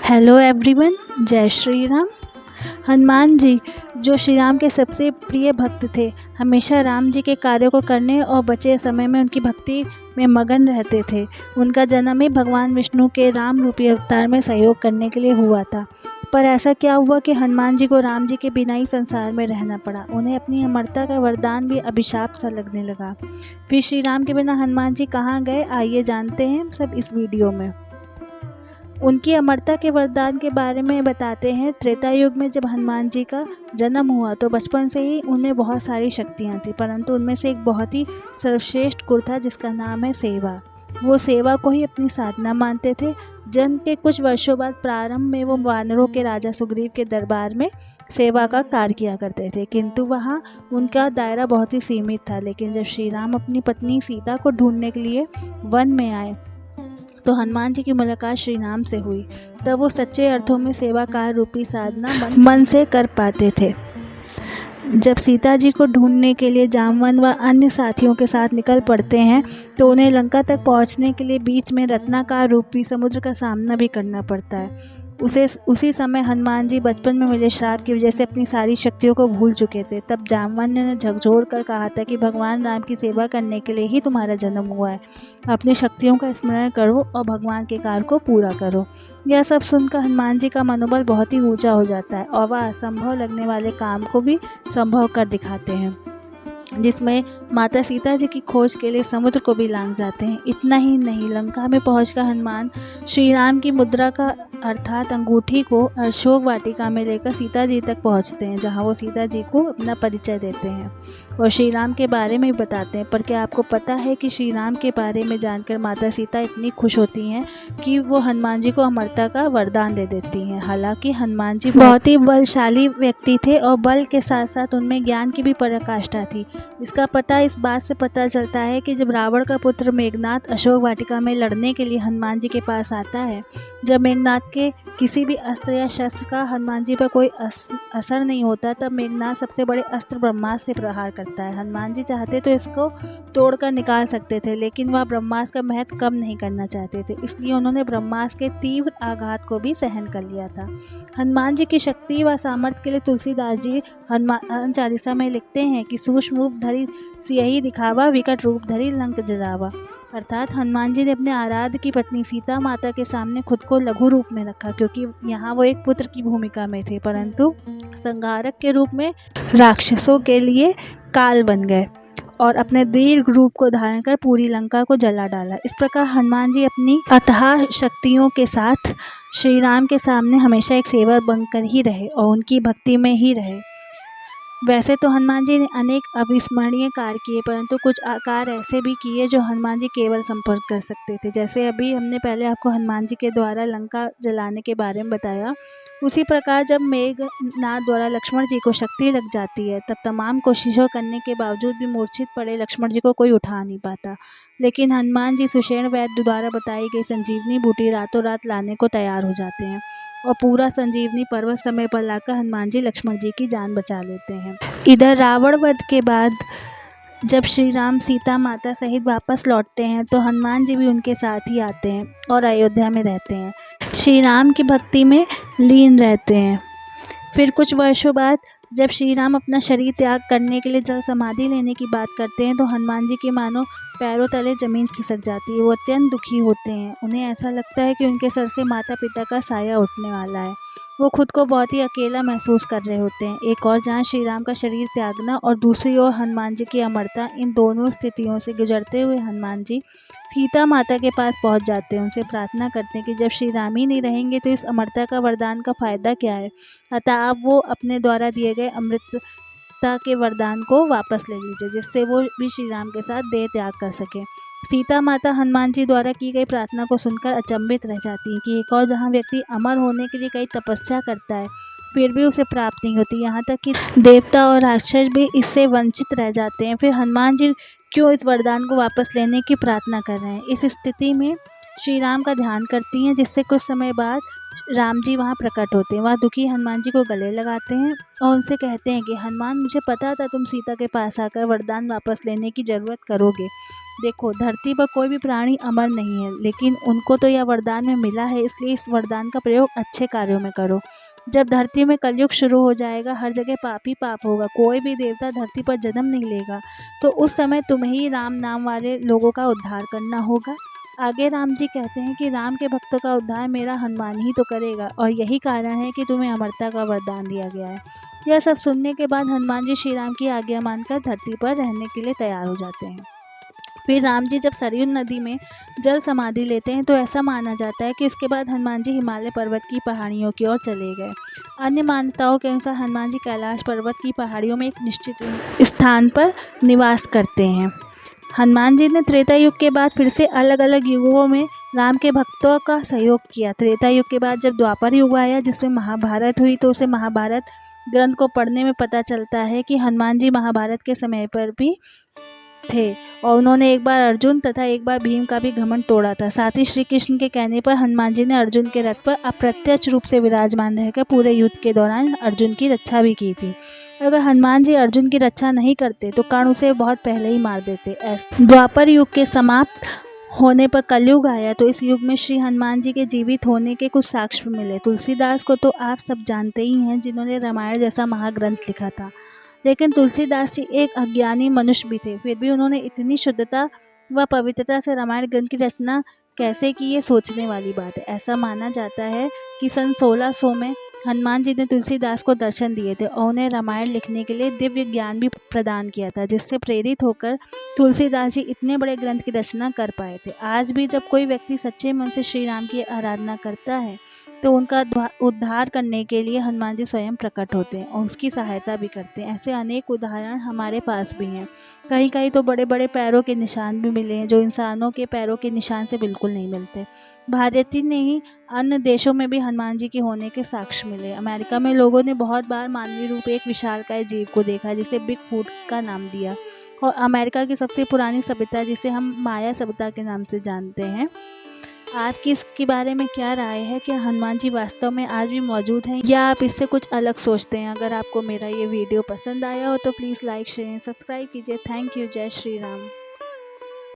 Hello everyone, जय श्री राम। हनुमान जी जो श्री राम के सबसे प्रिय भक्त थे, हमेशा राम जी के कार्यों को करने और बचे समय में उनकी भक्ति में मगन रहते थे। उनका जन्म ही भगवान विष्णु के राम रूपी अवतार में सहयोग करने के लिए हुआ था। पर ऐसा क्या हुआ कि हनुमान जी को राम जी के बिना ही संसार में रहना पड़ा। उन्हें अपनी अमरता का वरदान भी अभिशाप सा लगने लगा। फिर श्री राम के बिना हनुमान जी कहाँ गए, आइए जानते हैं सब इस वीडियो में। उनकी अमरता के वरदान के बारे में बताते हैं। त्रेता युग में जब हनुमान जी का जन्म हुआ तो बचपन से ही उनमें बहुत सारी शक्तियाँ थी, परंतु उनमें से एक बहुत ही सर्वश्रेष्ठ गुण था जिसका नाम है सेवा। वो सेवा को ही अपनी साधना मानते थे। जन्म के कुछ वर्षों बाद प्रारंभ में वो वानरों के राजा सुग्रीव के दरबार में सेवा का कार्य किया करते थे, किंतु वहाँ उनका दायरा बहुत ही सीमित था। लेकिन जब श्री राम अपनी पत्नी सीता को ढूंढने के लिए वन में आए तो हनुमान जी की मुलाकात श्री राम से हुई। तब वो सच्चे अर्थों में सेवा कार्य रूपी साधना मन से कर पाते थे। जब सीता जी को ढूंढने के लिए जामवन व अन्य साथियों के साथ निकल पड़ते हैं तो उन्हें लंका तक पहुंचने के लिए बीच में रत्नाकर रूपी समुद्र का सामना भी करना पड़ता है। उसी समय हनुमान जी बचपन में मिले श्राप की वजह से अपनी सारी शक्तियों को भूल चुके थे। तब जामवन ने झकझोर कर कहा था कि भगवान राम की सेवा करने के लिए ही तुम्हारा जन्म हुआ है। अपनी शक्तियों का स्मरण करो और भगवान के कार्य को पूरा करो। यह सब सुनकर हनुमान जी का मनोबल बहुत ही ऊंचा हो जाता है और वह असंभव लगने वाले काम को भी संभव कर दिखाते हैं, जिसमें माता सीता जी की खोज के लिए समुद्र को भी लांघ जाते हैं। इतना ही नहीं, लंका में पहुंचकर हनुमान श्री राम की मुद्रा का अर्थात अंगूठी को अशोक वाटिका में लेकर सीता जी तक पहुंचते हैं, जहां वो सीता जी को अपना परिचय देते हैं और श्री राम के बारे में भी बताते हैं। पर क्या आपको पता है कि श्री राम के बारे में जानकर माता सीता इतनी खुश होती हैं कि वो हनुमान जी को अमरता का वरदान दे देती हैं। हालांकि हनुमान जी बहुत ही बलशाली व्यक्ति थे और बल के साथ साथ उनमें ज्ञान की भी पराकाष्ठा थी। इसका पता इस बात से पता चलता है कि जब रावण का पुत्र मेघनाद अशोक वाटिका में लड़ने के लिए हनुमान जी के पास आता है, जब मेघनाद के किसी भी अस्त्र या शस्त्र का हनुमान जी पर कोई असर नहीं होता, तब मेघनाद सबसे बड़े अस्त्र ब्रह्मास्त्र से प्रहार करता है। हनुमान जी चाहते तो इसको तोड़कर निकाल सकते थे, लेकिन वह ब्रह्मास्त्र का महत्व कम नहीं करना चाहते थे, इसलिए उन्होंने ब्रह्मास्त्र के तीव्र आघात को भी सहन कर लिया था। हनुमान जी की शक्ति व सामर्थ्य के लिए तुलसीदास जी हनुमान चालीसा में लिखते हैं कि सूक्ष्म रूप धरि सियहि दिखावा, विकट रूप धरि लंक जरावा। अर्थात हनुमान जी ने अपने आराध्य की पत्नी सीता माता के सामने खुद को लघु रूप में रखा, क्योंकि यहाँ वो एक पुत्र की भूमिका में थे, परंतु संहारक के रूप में राक्षसों के लिए काल बन गए और अपने दीर्घ रूप को धारण कर पूरी लंका को जला डाला। इस प्रकार हनुमान जी अपनी अथाह शक्तियों के साथ श्री राम के सामने हमेशा एक सेवक बनकर ही रहे और उनकी भक्ति में ही रहे। वैसे तो हनुमान जी ने अनेक अविस्मरणीय कार्य किए, परंतु कुछ कार्य ऐसे भी किए जो हनुमान जी केवल संपर्क कर सकते थे। जैसे अभी हमने पहले आपको हनुमान जी के द्वारा लंका जलाने के बारे में बताया, उसी प्रकार जब मेघनाद द्वारा लक्ष्मण जी को शक्ति लग जाती है, तब तमाम कोशिशों करने के बावजूद भी मूर्छित पड़े लक्ष्मण जी को कोई उठा नहीं पाता। लेकिन हनुमान जी सुषेण वैद्य द्वारा बताई गई संजीवनी बूटी रातों रात लाने को तैयार हो जाते हैं और पूरा संजीवनी पर्वत समय पर लाकर हनुमान जी लक्ष्मण जी की जान बचा लेते हैं। इधर रावण वध के बाद जब श्री राम सीता माता सहित वापस लौटते हैं तो हनुमान जी भी उनके साथ ही आते हैं और अयोध्या में रहते हैं, श्री राम की भक्ति में लीन रहते हैं। फिर कुछ वर्षों बाद जब श्री राम अपना शरीर त्याग करने के लिए जल समाधि लेने की बात करते हैं तो हनुमान जी की मानो पैरों तले जमीन खिसक जाती है। वो अत्यंत दुखी होते हैं। उन्हें ऐसा लगता है कि उनके सर से माता पिता का साया उठने वाला है। वो खुद को बहुत ही अकेला महसूस कर रहे होते हैं। एक और जहाँ श्री राम का शरीर त्यागना और दूसरी ओर हनुमान जी की अमरता, इन दोनों स्थितियों से गुजरते हुए हनुमान जी सीता माता के पास पहुंच जाते हैं। उनसे प्रार्थना करते हैं कि जब श्री राम ही नहीं रहेंगे तो इस अमरता का वरदान का फ़ायदा क्या है। अतः आप वो अपने द्वारा दिए गए अमृतता के वरदान को वापस ले लीजिए, जिससे वो भी श्री राम के साथ देह त्याग कर सकें। सीता माता हनुमान जी द्वारा की गई प्रार्थना को सुनकर अचंभित रह जाती हैं कि एक और जहाँ व्यक्ति अमर होने के लिए कई तपस्या करता है, फिर भी उसे प्राप्त नहीं होती। यहाँ तक कि देवता और राक्षस भी इससे वंचित रह जाते हैं। फिर हनुमान जी क्यों इस वरदान को वापस लेने की प्रार्थना कर रहे हैं। इस स्थिति में श्री राम का ध्यान करती हैं, जिससे कुछ समय बाद राम जी वहाँ प्रकट होते हैं। वह दुखी हनुमान जी को गले लगाते हैं और उनसे कहते हैं कि हनुमान, मुझे पता था तुम सीता के पास आकर वरदान वापस लेने की ज़रूरत करोगे, देखो, धरती पर कोई भी प्राणी अमर नहीं है, लेकिन उनको तो यह वरदान में मिला है, इसलिए इस वरदान का प्रयोग अच्छे कार्यों में करो। जब धरती में कलयुग शुरू हो जाएगा, हर जगह पाप ही पाप होगा, कोई भी देवता धरती पर जन्म नहीं लेगा, तो उस समय तुम्हें ही राम नाम वाले लोगों का उद्धार करना होगा। आगे राम जी कहते हैं कि राम के भक्तों का उद्धार मेरा हनुमान ही तो करेगा, और यही कारण है कि तुम्हें अमरता का वरदान दिया गया है। यह सब सुनने के बाद हनुमान जी श्री राम की आज्ञा मानकर धरती पर रहने के लिए तैयार हो जाते हैं। फिर राम जी जब सरयू नदी में जल समाधि लेते हैं, तो ऐसा माना जाता है कि उसके बाद हनुमान जी हिमालय पर्वत की पहाड़ियों की ओर चले गए। अन्य मान्यताओं के अनुसार हनुमान जी कैलाश पर्वत की पहाड़ियों में एक निश्चित स्थान पर निवास करते हैं। हनुमान जी ने त्रेता युग के बाद फिर से अलग अलग युगों में राम के भक्तों का सहयोग किया। त्रेता युग के बाद जब द्वापर युग आया, जिसमें महाभारत हुई, तो उसे महाभारत ग्रंथ को पढ़ने में पता चलता है कि हनुमान जी महाभारत के समय पर भी थे, और उन्होंने एक बार अर्जुन तथा एक बार भीम का भी घमंड तोड़ा था। साथ ही श्री कृष्ण के कहने पर हनुमान जी ने अर्जुन के रथ पर अप्रत्यक्ष रूप से विराजमान रहकर पूरे युद्ध के दौरान अर्जुन की रक्षा भी की थी। अगर हनुमान जी अर्जुन की रक्षा नहीं करते तो कर्ण उसे बहुत पहले ही मार देते। द्वापर युग के समाप्त होने पर कलयुग आया, तो इस युग में श्री हनुमान जी के जीवित होने के कुछ साक्ष्य मिले। तुलसीदास को तो आप सब जानते ही हैं, जिन्होंने रामायण जैसा महाग्रंथ लिखा था, लेकिन तुलसीदास जी एक अज्ञानी मनुष्य भी थे। फिर भी उन्होंने इतनी शुद्धता व पवित्रता से रामायण ग्रंथ की रचना कैसे की, ये सोचने वाली बात है। ऐसा माना जाता है कि सन 1600 में हनुमान जी ने तुलसीदास को दर्शन दिए थे और उन्हें रामायण लिखने के लिए दिव्य ज्ञान भी प्रदान किया था, जिससे प्रेरित होकर तुलसीदास जी इतने बड़े ग्रंथ की रचना कर पाए थे। आज भी जब कोई व्यक्ति सच्चे मन से श्री राम की आराधना करता है, तो उनका उद्धार करने के लिए हनुमान जी स्वयं प्रकट होते हैं और उसकी सहायता भी करते हैं। ऐसे अनेक उदाहरण हमारे पास भी हैं। कहीं कहीं तो बड़े बड़े पैरों के निशान भी मिले हैं, जो इंसानों के पैरों के निशान से बिल्कुल नहीं मिलते। भारत ही नहीं, अन्य देशों में भी हनुमान जी के होने के साक्ष्य मिले। अमेरिका में लोगों ने बहुत बार मानवीय रूप एक विशालकाय जीव को देखा, जिसे बिग फूट का नाम दिया। और अमेरिका की सबसे पुरानी सभ्यता, जिसे हम माया सभ्यता के नाम से जानते हैं, आपकी इसके बारे में क्या राय है? क्या हनुमान जी वास्तव में आज भी मौजूद हैं, या आप इससे कुछ अलग सोचते हैं? अगर आपको मेरा ये वीडियो पसंद आया हो तो प्लीज़ लाइक शेयर सब्सक्राइब कीजिए। Thank you. जय श्री राम।